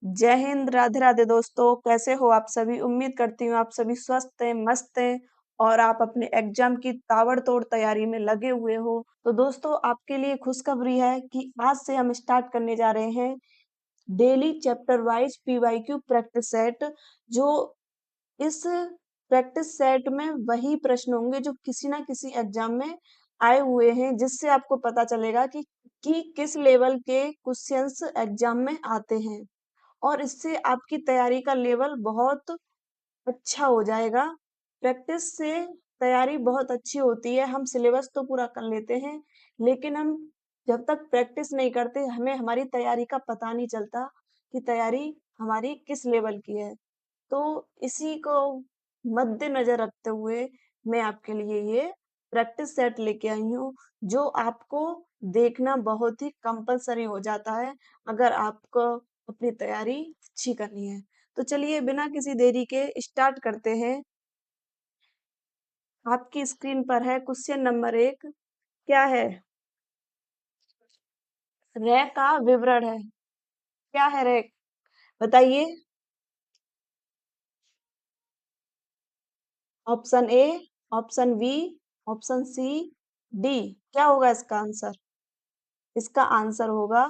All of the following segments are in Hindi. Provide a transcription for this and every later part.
जय हिंद, राधे राधे दोस्तों। कैसे हो आप सभी? उम्मीद करती हूँ आप सभी स्वस्थ हैं, मस्त हैं और आप अपने एग्जाम की ताबड़तोड़ तैयारी में लगे हुए हो। तो दोस्तों, आपके लिए खुशखबरी है कि आज से हम स्टार्ट करने जा रहे हैं daily chapter wise PYQ practice set. जो इस प्रैक्टिस सेट में वही प्रश्न होंगे जो किसी ना किसी एग्जाम में आए हुए हैं, जिससे आपको पता चलेगा कि किस लेवल के क्वेश्चंस एग्जाम में आते हैं और इससे आपकी तैयारी का लेवल बहुत अच्छा हो जाएगा। प्रैक्टिस से तैयारी बहुत अच्छी होती है। हम सिलेबस तो पूरा कर लेते हैं, लेकिन हम जब तक प्रैक्टिस नहीं करते हमें हमारी तैयारी का पता नहीं चलता कि तैयारी हमारी किस लेवल की है। तो इसी को मद्देनजर रखते हुए मैं आपके लिए ये प्रैक्टिस सेट लेके आई हूँ, जो आपको देखना बहुत ही कंपलसरी हो जाता है अगर आपको अपनी तैयारी अच्छी करनी है। तो चलिए बिना किसी देरी के स्टार्ट करते हैं। आपकी स्क्रीन पर है क्वेश्चन नंबर 1। क्या है? रे का विवरण है। क्या है रे? बताइए। Option A, option B, option C, D. क्या होगा इसका आंसर? इसका आंसर होगा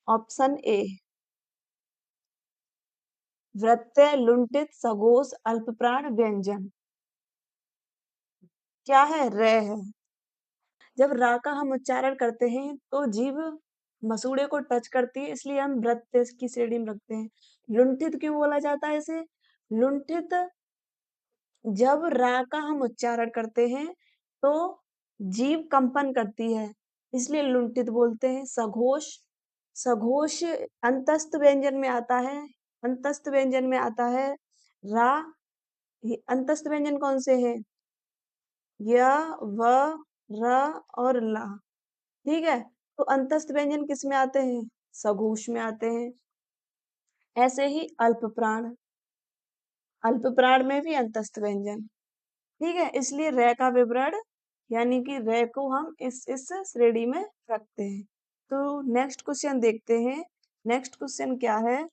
ऑप्शन ए, वृत्य, लुंठित, सघोष, अल्पप्राण, व्यंजन। क्या है? रे है। जब रा का हम उच्चारण करते हैं तो जीभ मसूड़े को टच करती है, इसलिए हम वृत्य की श्रेणी में रखते हैं। लुंठित क्यों बोला जाता है इसे? लुंठित जब रा का हम उच्चारण करते हैं तो जीभ कंपन करती है, इसलिए लुंठित बोलते हैं। सघोष, सघोष अंतस्थ व्यंजन में आता है। अंतस्थ व्यंजन में आता है रा। ये अंतस्थ व्यंजन कौन से हैं? य, व, र और ला। ठीक है, तो अंतस्थ व्यंजन किस में आते हैं? सघोष में आते हैं। ऐसे ही अल्पप्राण, अल्पप्राण में भी अंतस्थ व्यंजन। ठीक है, इसलिए रे का विवरण यानी कि रे को हम इस श्रेणी में रखते हैं। तो नेक्स्ट क्वेश्चन देखते हैं। नेक्स्ट क्वेश्चन क्या है?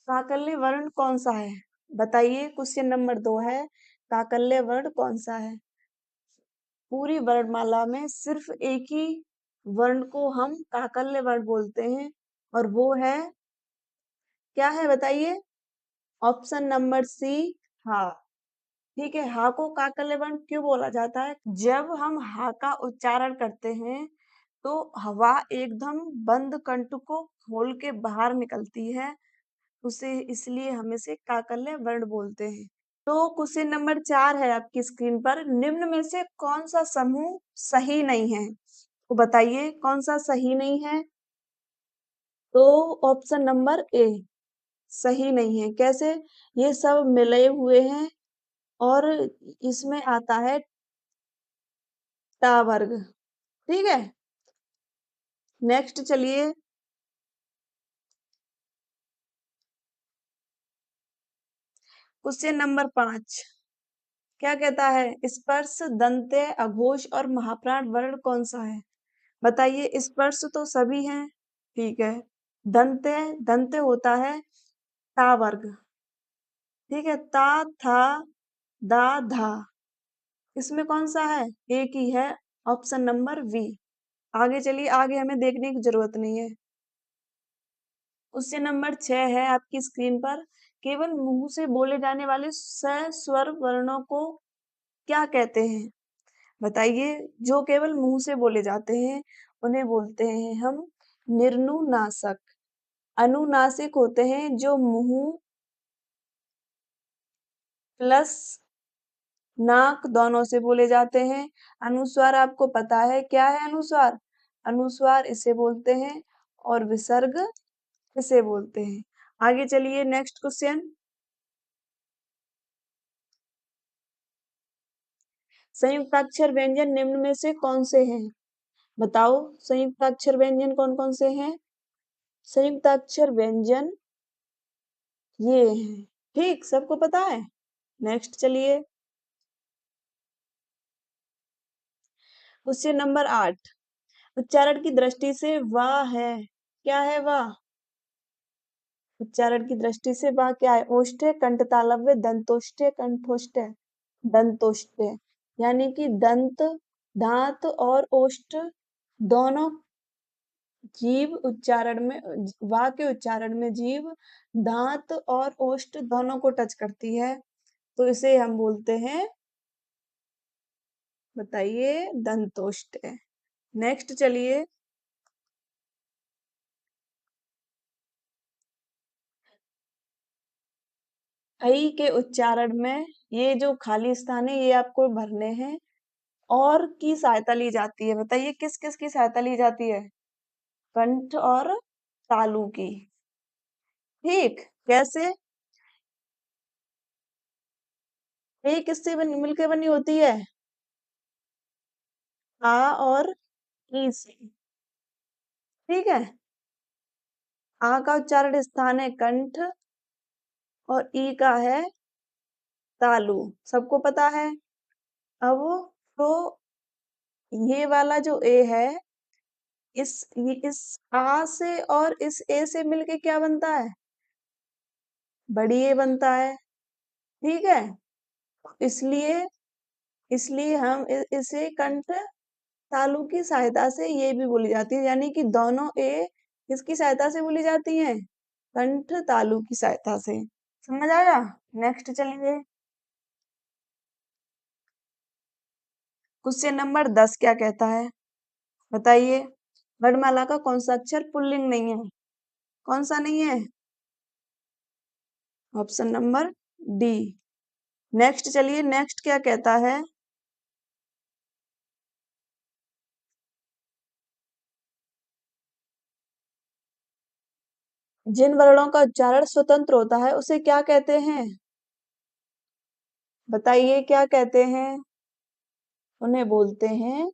साकल्य वर्ण कौन सा है? बताइए। क्वेश्चन नंबर 2 है, साकल्य वर्ण कौन सा है? पूरी वर्णमाला में सिर्फ एक ही वर्ण को हम काकल्य वर्ण बोलते हैं और वो है, क्या है बताइए? ऑप्शन नंबर सी, हा। ठीक है, हा को काकल्य वर्ण क्यों बोला जाता है? जब हम हा का उच्चारण करते हैं तो हवा एकदम बंद कंठ को खोल के बाहर निकलती है, उसे इसलिए हम इसे काकल्य वर्ण बोलते हैं। तो क्वेश्चन नंबर 4 है आपकी स्क्रीन पर। निम्न में से कौन सा समूह सही नहीं है? तो बताइए कौन सा सही नहीं है? तो ऑप्शन नंबर ए सही नहीं है। कैसे? ये सब मिले हुए हैं और इसमें आता है टा वर्ग। ठीक है, नेक्स्ट चलिए। क्वेश्चन नंबर 5 क्या कहता है? स्पर्श, दंत्य, अघोष और महाप्राण वर्ण कौन सा है? बताइए। स्पर्श तो सभी हैं, ठीक है। दंत्य, दंत्य होता है ता वर्ग। ठीक है, ता, था, दा, धा। इसमें कौन सा है? एक ही है, ऑप्शन नंबर वी। आगे चलिए, आगे हमें देखने की जरूरत नहीं है। क्वेश्चन नंबर 6 है आपकी स्क्रीन पर। केवल मुंह से बोले जाने वाले सस्वर वर्णों को क्या कहते हैं? बताइए। जो केवल मुंह से बोले जाते हैं उन्हें बोलते हैं हम निर्नुनासक। अनुनासिक होते हैं जो मुंह प्लस नाक दोनों से बोले जाते हैं। अनुस्वार आपको पता है क्या है? अनुस्वार, अनुस्वार इसे बोलते हैं और विसर्ग इसे बोलते हैं। आगे चलिए, नेक्स्ट क्वेश्चन। संयुक्ताक्षर व्यंजन निम्न में से कौन से हैं? बताओ। संयुक्ताक्षर व्यंजन कौन कौन से हैं? संयुक्ताक्षर व्यंजन ये हैं। ठीक, सबको पता है। नेक्स्ट चलिए। Question number 8। उच्चारण की दृष्टि से वाह है। क्या है वाह? उच्चारण की दृष्टि से वाह क्या है? ओष्ठ्य, कंठ तालव्य, दंतोष्ठ्य, कंठोष्ठ्य, दंतोष्ठ्य। यानी कि दंत, दांत और ओष्ठ दोनों जीभ उच्चारण में वाह के उच्चारण में जीभ दांत और ओष्ठ दोनों को टच करती है, तो इसे हम बोलते हैं, बताइए, दंतोष्ठ्य। नेक्स्ट चलिए, ऐ के उच्चारण में ये जो खाली स्थान है ये आपको भरने हैं और की सहायता ली जाती है। बताइए किस किस की सहायता ली जाती है? कंठ और तालु की। ठीक, कैसे? ये किससे मिलकर बनी होती है? आ और ई से। ठीक है, आ का उच्चारण स्थान है कंठ और ई का है तालु, सबको पता है। अब तो ये वाला जो ए है, इस आ से और इस ए से मिलके क्या बनता है? बड़ी ए बनता है। ठीक है, इसलिए इसलिए हम इसे कंठ तालु की सहायता से ये भी बोली जाती है, यानी कि दोनों ए किसकी सहायता से बोली जाती हैं? कंठ तालु की सहायता से। समझ आया? नेक्स्ट चलेंगे, क्वेश्चन नंबर 10 क्या कहता है? बताइए, वर्णमाला का कौन सा अक्षर पुल्लिंग नहीं है? कौन सा नहीं है? Option number D. नेक्स्ट चलिए, नेक्स्ट क्या कहता है? जिन वर्णों का उच्चारण स्वतंत्र होता है उसे क्या कहते हैं? बताइए क्या कहते हैं? उन्हें बोलते हैं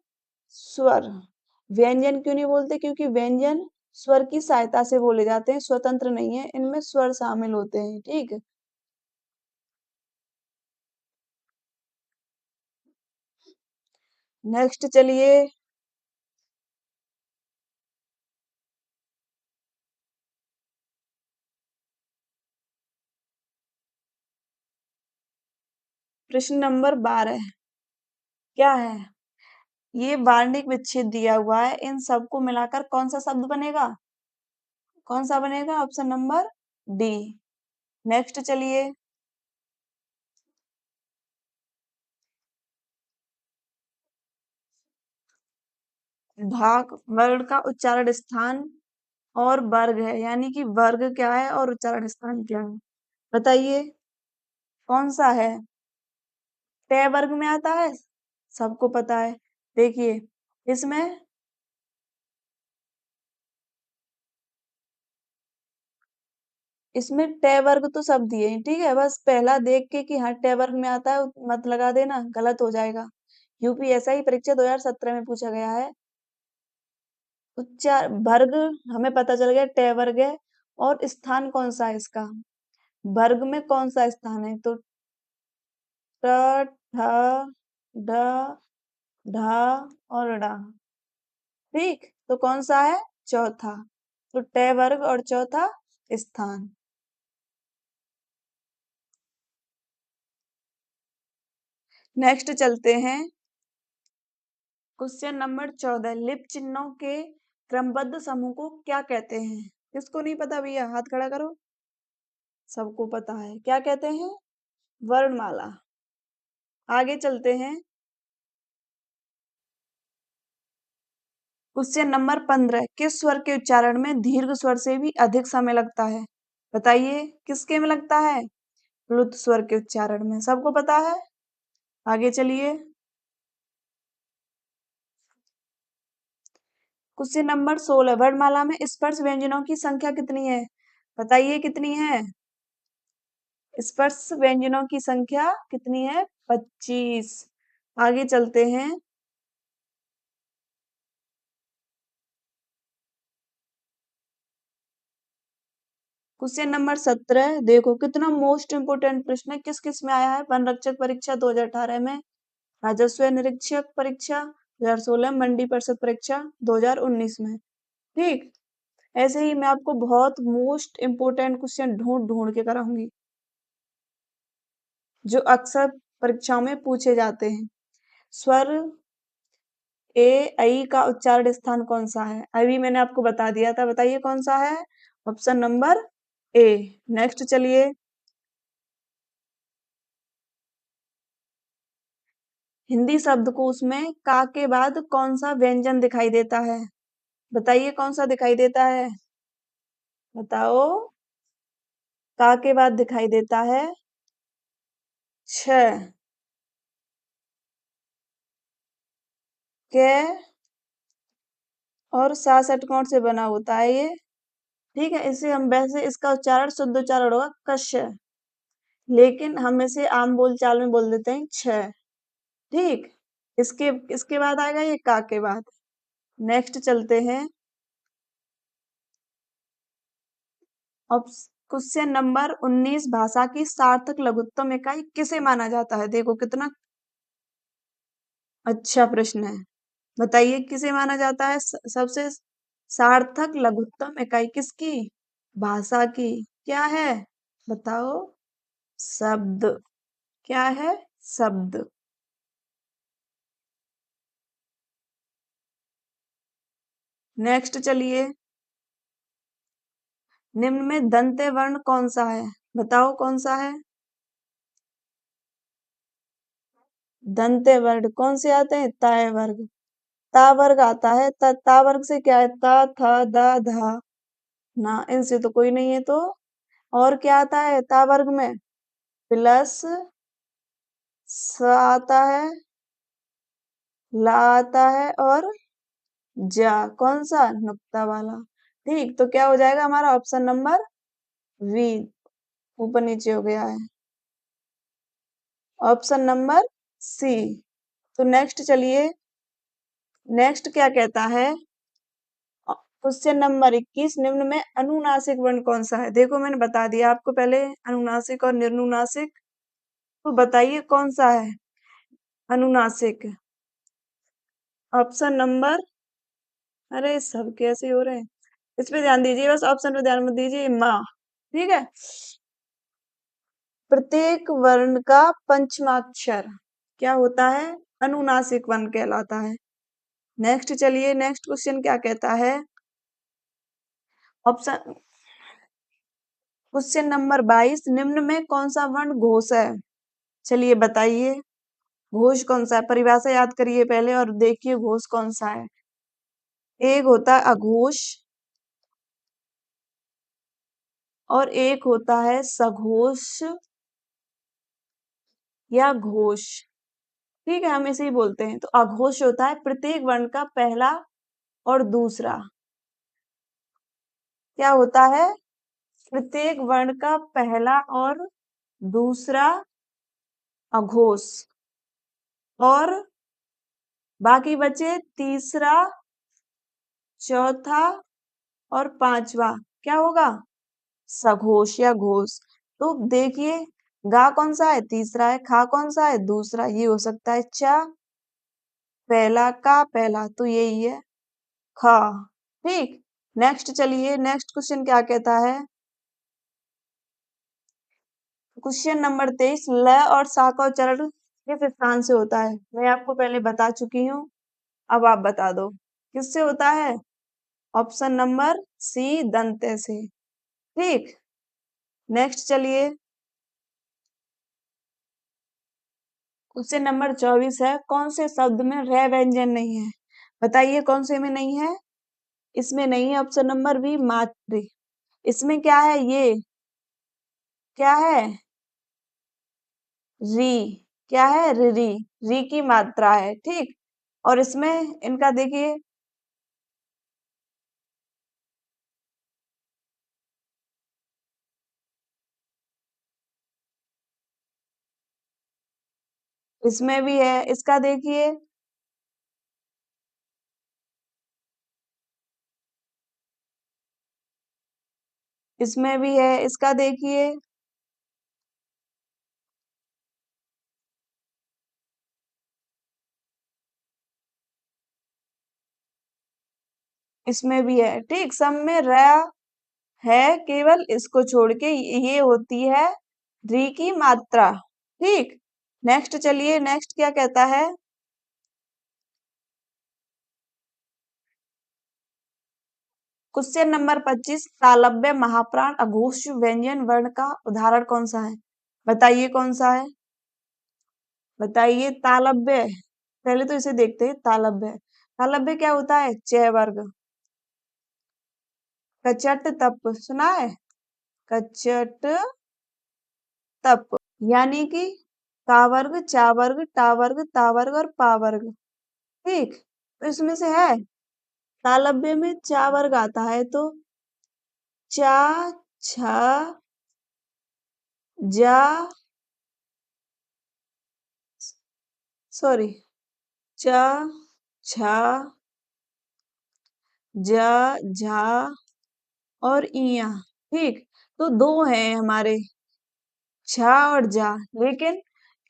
स्वर। व्यंजन क्यों नहीं बोलते? क्योंकि व्यंजन स्वर की सहायता से बोले जाते हैं, स्वतंत्र नहीं है, इनमें स्वर शामिल होते हैं। ठीक, नेक्स्ट चलिए, प्रश्न नंबर 12 क्या है? ये वार्णिक विच्छेद दिया हुआ है, इन सबको मिलाकर कौन सा शब्द बनेगा? कौन सा बनेगा? Option number D. नेक्स्ट चलिए, भाग वर्ण का उच्चारण स्थान और वर्ग है, यानी कि वर्ग क्या है और उच्चारण स्थान क्या है? बताइए कौन सा है? ट वर्ग में आता है, सबको पता है। देखिए, इसमें इसमें ट वर्ग तो सब दिए हैं, ठीक है, बस पहला देख के कि हाँ ट वर्ग में आता है मत लगा देना, गलत हो जाएगा। यूपीएसआई परीक्षा 2017 में पूछा गया है। उच्चार वर्ग हमें पता चल गया ट वर्ग है, और स्थान कौन सा है इसका? वर्ग में कौन सा स्थान है? तो ट, ठ, ढ, ढ और ढ। ठीक, तो कौन सा है? चौथा। तो ट वर्ग और चौथा स्थान। नेक्स्ट चलते हैं, क्वेश्चन नंबर 14, लिप चिन्हों के क्रमबद्ध समूह को क्या कहते हैं? किसको नहीं पता भैया, हाथ खड़ा करो। सबको पता है, क्या कहते हैं? वर्णमाला। आगे चलते हैं, क्वेश्चन नंबर 15, किस स्वर के उच्चारण में दीर्घ स्वर से भी अधिक समय लगता है? बताइए किसके में लगता है? प्लुत स्वर के उच्चारण में, सबको पता है। आगे चलिए, क्वेश्चन नंबर 16, वर्णमाला में स्पर्श व्यंजनों की संख्या कितनी है? बताइए कितनी है? स्पर्श व्यंजनों की संख्या कितनी है? 25। आगे चलते हैं, क्वेश्चन नंबर 17, देखो कितना मोस्ट इंपोर्टेंट प्रश्न है, किस किस में आया है? वन रक्षक परीक्षा 2018 में, राजस्व निरीक्षक परीक्षा 2016 मंडी परिषद परीक्षा 2019 में। ठीक, ऐसे ही मैं आपको बहुत मोस्ट इम्पोर्टेंट क्वेश्चन ढूंढ ढूंढ के कराऊंगी जो अक्सर परीक्षाओं में पूछे जाते हैं। स्वर ए ऐ का उच्चारण स्थान कौन सा है? अभी मैंने आपको बता दिया था, बताइए कौन सा है? Option number A. नेक्स्ट चलिए, हिंदी शब्दकोश में का के बाद कौन सा व्यंजन दिखाई देता है? बताइए कौन सा दिखाई देता है? बताओ। का के बाद दिखाई देता है छ। के और सा षटकोण से बना होता है ये। ठीक है, इसे हम वैसे इसका उच्चारण शुद्ध उच्चारण होगा कश्य, लेकिन हम इसे आम बोलचाल में बोल देते हैं छ। ठीक, इसके इसके बाद आएगा ये का के बाद। नेक्स्ट चलते हैं, अब क्वेश्चन नंबर 19, भाषा की सार्थक लघुत्तम इकाई किसे माना जाता है? देखो कितना अच्छा प्रश्न है। बताइए किसे माना जाता है सबसे सार्थक लघुत्तम इकाई किसकी? भाषा की। क्या है? बताओ। शब्द। क्या है? शब्द। नेक्स्ट चलिए, निम्न में दंते वर्ण कौन सा है? बताओ कौन सा है? दंते वर्ण कौन से आते हैं? ताय वर्ग। ता वर्ग आता है। ता वर्ग से क्या है? ता था दा धा ना, इनसे तो कोई नहीं है तो। और क्या आता है ता वर्ग में? प्लस स आता है, ला आता है और जा, कौन सा? नुक्ता वाला। ठीक, तो क्या हो जाएगा हमारा? Option number V. ऊपर नीचे हो गया है। Option number C. तो नेक्स्ट चलिए, नेक्स्ट क्या कहता है? क्वेश्चन नंबर 21, निम्न में अनुनासिक वर्ण कौन सा है? देखो मैंने बता दिया आपको पहले अनुनासिक और निर्नुनासिक, तो बताइए कौन सा है अनुनासिक? ऑप्शन नंबर, अरे सब कैसे हो रहे हैं, इस पे ध्यान दीजिए, बस ऑप्शन पे ध्यान मत दीजिए। माँ। ठीक है, प्रत्येक वर्ण का पंचमाक्षर क्या होता है? अनुनासिक वर्ण कहलाता है। नेक्स्ट चलिए, नेक्स्ट क्वेश्चन क्या कहता है? ऑप्शन क्वेश्चन नंबर 22, निम्न में कौन सा वर्ण घोष है? चलिए बताइए घोष कौन सा है? परिभाषा याद करिए पहले और देखिए घोष कौन सा है। एक होता है अघोष और एक होता है सघोष या घोष। ठीक है, हम इसे ही बोलते हैं। तो अघोष होता है प्रत्येक वर्ण का पहला और दूसरा। क्या होता है? प्रत्येक वर्ण का पहला और दूसरा अघोष, और बाकी बचे तीसरा, चौथा और पांचवा। क्या होगा? सघोष या घोष। तो देखिए, गा कौन सा है? तीसरा है। खा कौन सा है? दूसरा। ये हो सकता है चा, पहला का पहला, तो यही है खा। ठीक, नेक्स्ट चलिए, नेक्स्ट क्वेश्चन क्या कहता है? क्वेश्चन नंबर 23, ल और सा का उच्चारण किस स्थान से होता है? मैं आपको पहले बता चुकी हूँ, अब आप बता दो किससे होता है? ऑप्शन नंबर सी, दंते से। ठीक, नेक्स्ट चलिए, क्वेश्चन नंबर 24 है, कौन से शब्द में रे व्यंजन नहीं है? बताइए कौन से में नहीं है? इसमें नहीं है ऑप्शन नंबर बी, मातृ। इसमें क्या है? ये क्या है? री। क्या है? री। री की मात्रा है। ठीक, और इसमें इनका देखिए, इसमें भी है, इसका देखिए, इसमें भी है, इसका देखिए, इसमें भी है, ठीक। सब में र है, केवल इसको छोड़ के ये होती है री की मात्रा, ठीक। नेक्स्ट चलिए, नेक्स्ट क्या कहता है? क्वेश्चन नंबर 25, तालव्य महाप्राण अघोष व्यंजन वर्ण का उदाहरण कौन सा है? बताइए कौन सा है? बताइए। तालव्य, पहले तो इसे देखते हैं। तालव्य, तालव्य क्या होता है? च वर्ग। कचट तप सुना है? कचट तप, यानी कि का वर्ग, चा वर्ग, टा वर्ग, ता वर्ग और पा वर्ग, ठीक। तो इसमें से है, तालव्य में चा वर्ग आता है, तो चा, छ, जा, सॉरी, चा, छा, जा, झा और इया, ठीक। तो दो हैं हमारे, छा और जा, लेकिन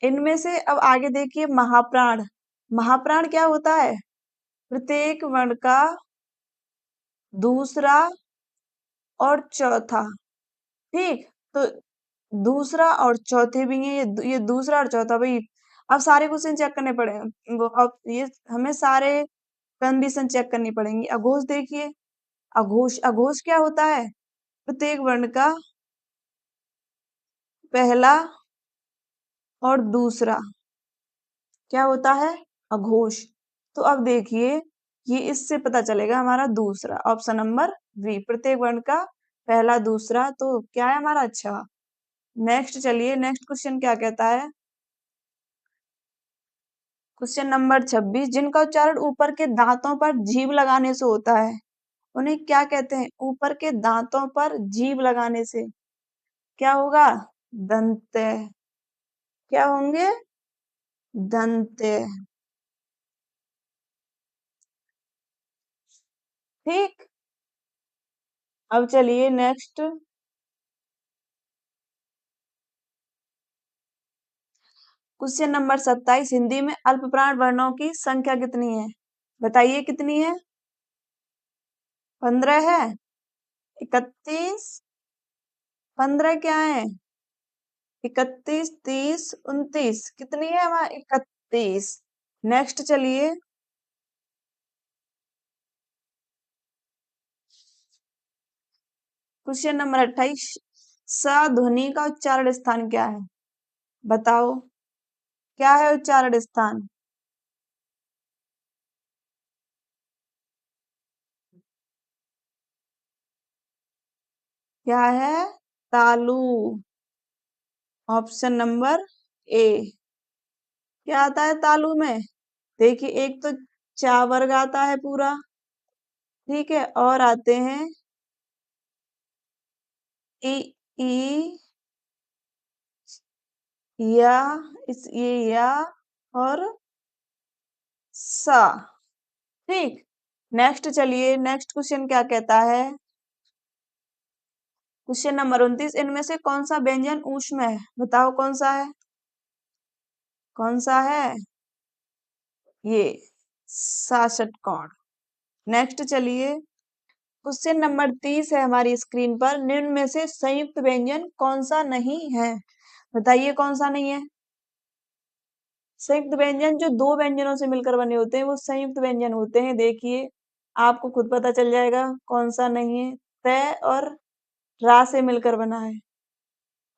इनमें से अब आगे देखिए, महाप्राण। महाप्राण क्या होता है? प्रत्येक वर्ण का दूसरा और चौथा, ठीक। तो दूसरा और चौथे भी हैं, ये दूसरा और चौथा भाई। अब सारे क्वेश्चन चेक करने पड़े, वो अब ये हमें सारे कंडीशन चेक करनी पड़ेंगी। अघोष देखिए, अघोष, अघोष क्या होता है? प्रत्येक वर्ण का पहला और दूसरा क्या होता है? अघोष। तो अब देखिए, ये इससे पता चलेगा हमारा दूसरा, ऑप्शन नंबर बी, प्रत्येक वर्ण का पहला दूसरा, तो क्या है हमारा? अच्छा। नेक्स्ट चलिए, नेक्स्ट क्वेश्चन क्या कहता है? क्वेश्चन नंबर 26, जिनका उच्चारण ऊपर के दांतों पर जीभ लगाने से होता है, उन्हें क्या कहते हैं? ऊपर के दांतों पर जीभ लगाने से क्या होगा? दंत। क्या होंगे? दंत, ठीक। अब चलिए नेक्स्ट, क्वेश्चन नंबर 27, हिंदी में अल्पप्राण वर्णों की संख्या कितनी है? बताइए कितनी है? 15 है? 31? 15 क्या है? 31, 30, 29, कितनी है हमारा? 31। नेक्स्ट चलिए, क्वेश्चन नंबर 28, स ध्वनि का उच्चारण स्थान क्या है? बताओ, क्या है उच्चारण स्थान? क्या है? तालु, ऑप्शन नंबर ए। क्या आता है तालु में? देखिए, एक तो चा वर्ग आता है पूरा, ठीक है, और आते हैं ई, ई, या, इस ये या और सा, ठीक। नेक्स्ट चलिए, नेक्स्ट क्वेश्चन क्या कहता है? क्वेश्चन नंबर 29, इनमें से कौन सा व्यंजन ऊष्म है? बताओ कौन सा है? कौन सा है? ये सासठ कोण। नेक्स्ट चलिए, क्वेश्चन नंबर 30 है हमारी स्क्रीन पर, निम्न में से संयुक्त व्यंजन कौन सा नहीं है? बताइए कौन सा नहीं है? संयुक्त व्यंजन जो दो व्यंजनों से मिलकर बने होते हैं वो संयुक्त व्यंजन होते हैं। देखिए, आपको खुद पता चल जाएगा कौन सा नहीं है। तय और रा से मिलकर बना है,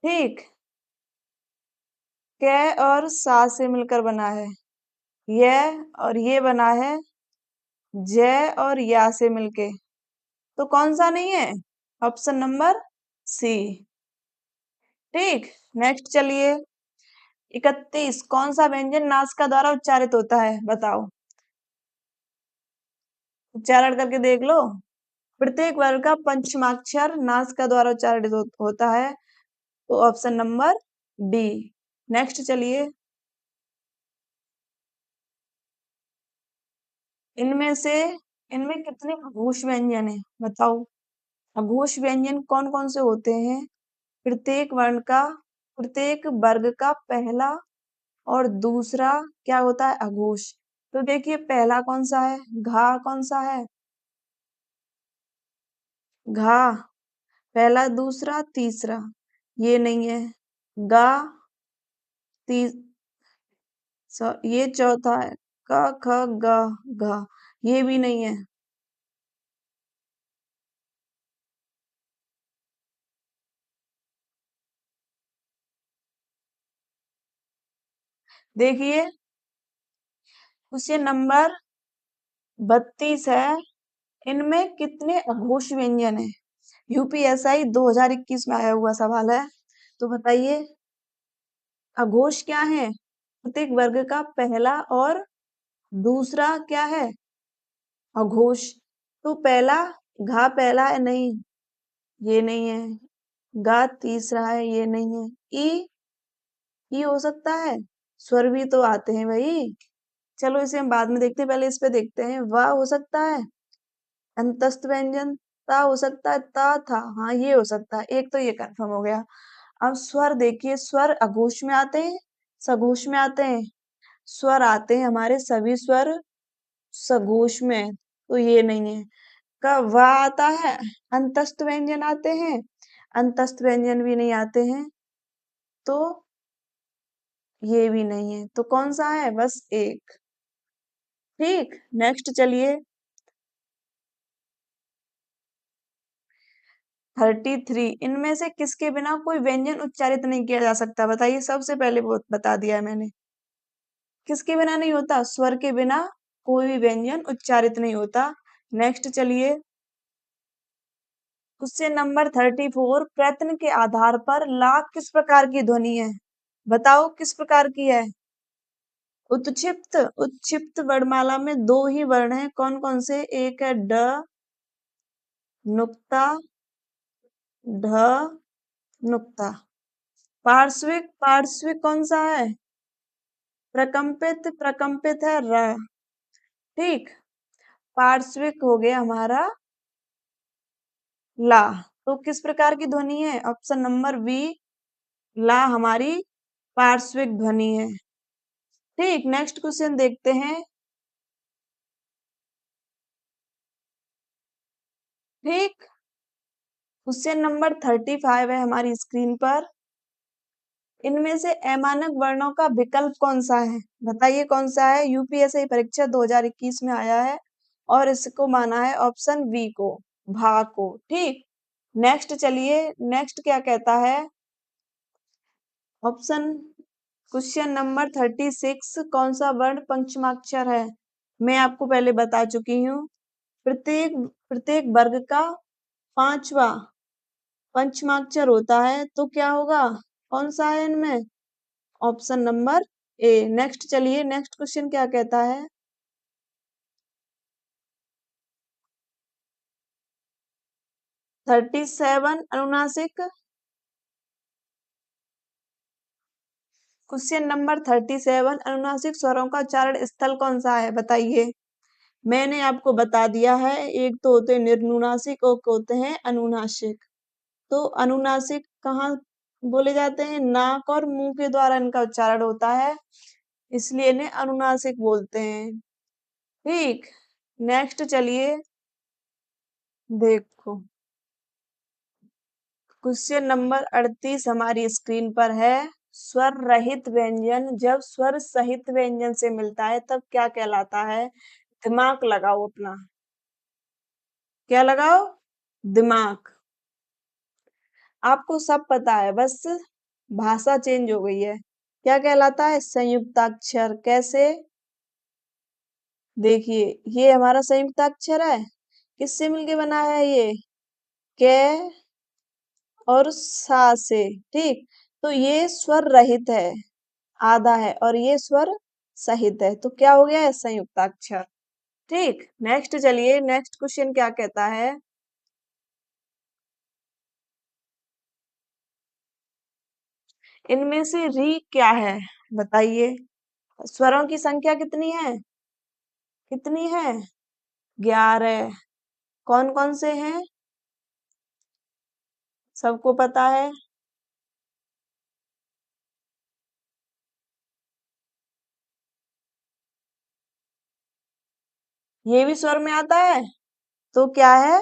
ठीक। क और सा से मिलकर बना है, यह और ये बना है जय और या से मिलके। तो कौन सा नहीं है? ऑप्शन नंबर सी, ठीक। नेक्स्ट चलिए, 31, कौन सा व्यंजन नासिका द्वारा उच्चारित होता है? बताओ, उच्चारण करके देख लो। प्रत्येक वर्ग का पंचमाक्षर नासिका द्वारा उच्चारित होता है, तो ऑप्शन नंबर डी। नेक्स्ट चलिए, इनमें से इनमें कितने अघोष व्यंजन है? बताओ, अघोष व्यंजन कौन कौन से होते हैं? प्रत्येक वर्ण का, प्रत्येक वर्ग का पहला और दूसरा क्या होता है? अघोष। तो देखिए, पहला कौन सा है? घा कौन सा है? घा, पहला दूसरा तीसरा, ये नहीं है। गा, ती ये चौथा है। क ख ग घ, ये भी नहीं है। देखिए, क्वेश्चन नंबर 32 है। इनमें कितने अघोष व्यंजन है? यूपीएसआई 2021 में आया हुआ सवाल है। तो बताइए, अघोष क्या है? प्रत्येक वर्ग का पहला और दूसरा क्या है? अघोष। तो पहला, घा पहला है, नहीं, ये नहीं है। गा तीसरा है, ये नहीं है। ई हो सकता है। स्वर भी तो आते हैं भाई। चलो इसे हम बाद में देखते हैं, पहले इस पे देखते हैं। वाह हो सकता है। अंतस्थ व्यंजन ता हो सकता है। ता था, हाँ ये हो सकता है। एक तो ये कंफर्म हो गया। अब स्वर देखिए, स्वर अघोष में आते हैं, सघोष में आते हैं। स्वर आते हैं हमारे सभी स्वर सघोष में, तो ये नहीं है। का वा आता है, अंतस्थ व्यंजन आते हैं, अंतस्थ व्यंजन भी नहीं आते हैं, तो ये भी नहीं है। तो कौन सा है? बस एक। ठीक, नेक्स्ट चलिए। 33, इनमें से किसके बिना कोई व्यंजन उच्चारित नहीं किया जा सकता? बताइए, सबसे पहले वो बता दिया है मैंने। किसके बिना नहीं होता? स्वर के बिना कोई भी व्यंजन उच्चारित नहीं होता। नेक्स्ट चलिए। क्वेश्चन नंबर 34, प्रयत्न के आधार पर लाख किस प्रकार की ध्वनि है? बताओ किस प्रकार की है? उत्क्षिप्त। उत्क्षिप्त वर्णमाला में दो ही वर्ण हैं, कौन कौन से? एक है ड, नुक्ता, ढ, नुक्ता। पार्श्विक, पार्श्विक कौन सा है? प्रकंपित, प्रकंपित है र। ठीक, पार्श्विक हो गया हमारा ला। तो किस प्रकार की ध्वनि है? ऑप्शन नंबर बी, ला हमारी पार्श्विक ध्वनि है। ठीक, नेक्स्ट क्वेश्चन देखते हैं। ठीक, क्वेश्चन नंबर 35 है हमारी स्क्रीन पर। इनमें से अमानक वर्णों का विकल्प कौन सा है? बताइए कौन सा है? यूपीएससी परीक्षा 2021 में आया है और इसको माना है ऑप्शन बी को, भा को। ठीक, नेक्स्ट चलिए। नेक्स्ट क्या कहता है? ऑप्शन, क्वेश्चन नंबर 36, कौन सा वर्ण पंचमाक्षर है? मैं आपको पहले बता चुकी हूँ। प्रत्येक प्रत्येक वर्ग का पांचवा पंचमाक्षर होता है, तो क्या होगा? कौन सा है इनमें? Option number A. नेक्स्ट चलिए, नेक्स्ट क्वेश्चन क्या कहता है? 37, अनुनासिक। क्वेश्चन नंबर 37, अनुनासिक स्वरों का उच्चारण स्थल कौन सा है? बताइए। मैंने आपको बता दिया है, एक तो होते हैं निर्नुनासिक और होते हैं अनुनासिक। तो अनुनासिक कहाँ बोले जाते हैं? नाक और मुंह के द्वारा इनका उच्चारण होता है, इसलिए इन्हें अनुनासिक बोलते हैं। ठीक, नेक्स्ट चलिए। देखो, क्वेश्चन नंबर 38 हमारी स्क्रीन पर है। स्वर रहित व्यंजन जब स्वर सहित व्यंजन से मिलता है तब क्या कहलाता है? दिमाग लगाओ अपना। क्या लगाओ? दिमाग। आपको सब पता है, बस भाषा चेंज हो गई है। क्या कहलाता है? संयुक्ताक्षर। कैसे? देखिए, ये हमारा संयुक्ताक्षर है, किससे मिलके बना है ये? क और सा से। ठीक, तो ये स्वर रहित है, आधा है, और ये स्वर सहित है, तो क्या हो गया है? संयुक्ताक्षर। ठीक, नेक्स्ट चलिए। नेक्स्ट क्वेश्चन क्या कहता है? इनमें से री क्या है? बताइए। स्वरों की संख्या कितनी है? कितनी है? 11। कौन कौन से हैं? सबको पता है। ये भी स्वर में आता है, तो क्या है?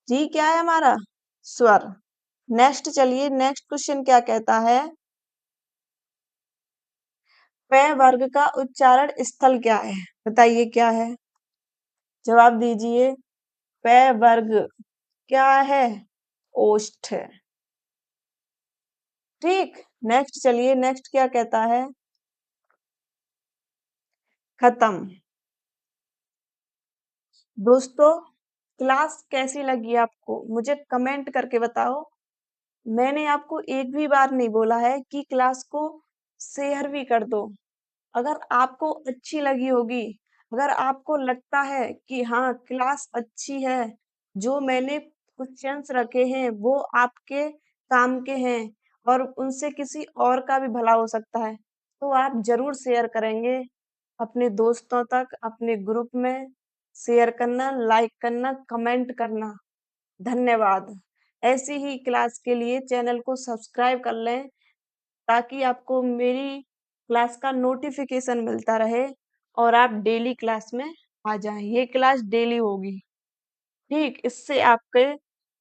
जी क्या है हमारा? स्वर। नेक्स्ट चलिए नेक्स्ट क्वेश्चन क्या कहता है? प वर्ग का उच्चारण स्थल क्या है? बताइए क्या है? जवाब दीजिए। प वर्ग क्या है? ओष्ठ। ठीक। नेक्स्ट चलिए नेक्स्ट क्या कहता है? खत्म। दोस्तों क्लास कैसी लगी आपको? मुझे कमेंट करके बताओ। मैंने आपको एक भी बार नहीं बोला है कि क्लास को शेयर भी कर दो। अगर आपको अच्छी लगी होगी, अगर आपको लगता है कि हाँ क्लास अच्छी है, जो मैंने क्वेश्चंस रखे हैं वो आपके काम के हैं और उनसे किसी और का भी भला हो सकता है, तो आप ज़रूर शेयर करेंगे अपने दोस्तों तक, अपने ग्रुप में शेयर करना, लाइक करना, कमेंट करना। धन्यवाद। ऐसी ही क्लास के लिए चैनल को सब्सक्राइब कर लें ताकि आपको मेरी क्लास का नोटिफिकेशन मिलता रहे और आप डेली क्लास में आ जाएं। ये क्लास डेली होगी। ठीक, इससे आपके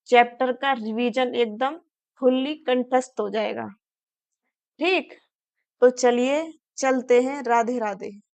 चैप्टर का रिवीजन एकदम फुल्ली कंठस्थ हो जाएगा। ठीक, तो चलिए चलते हैं। राधे राधे।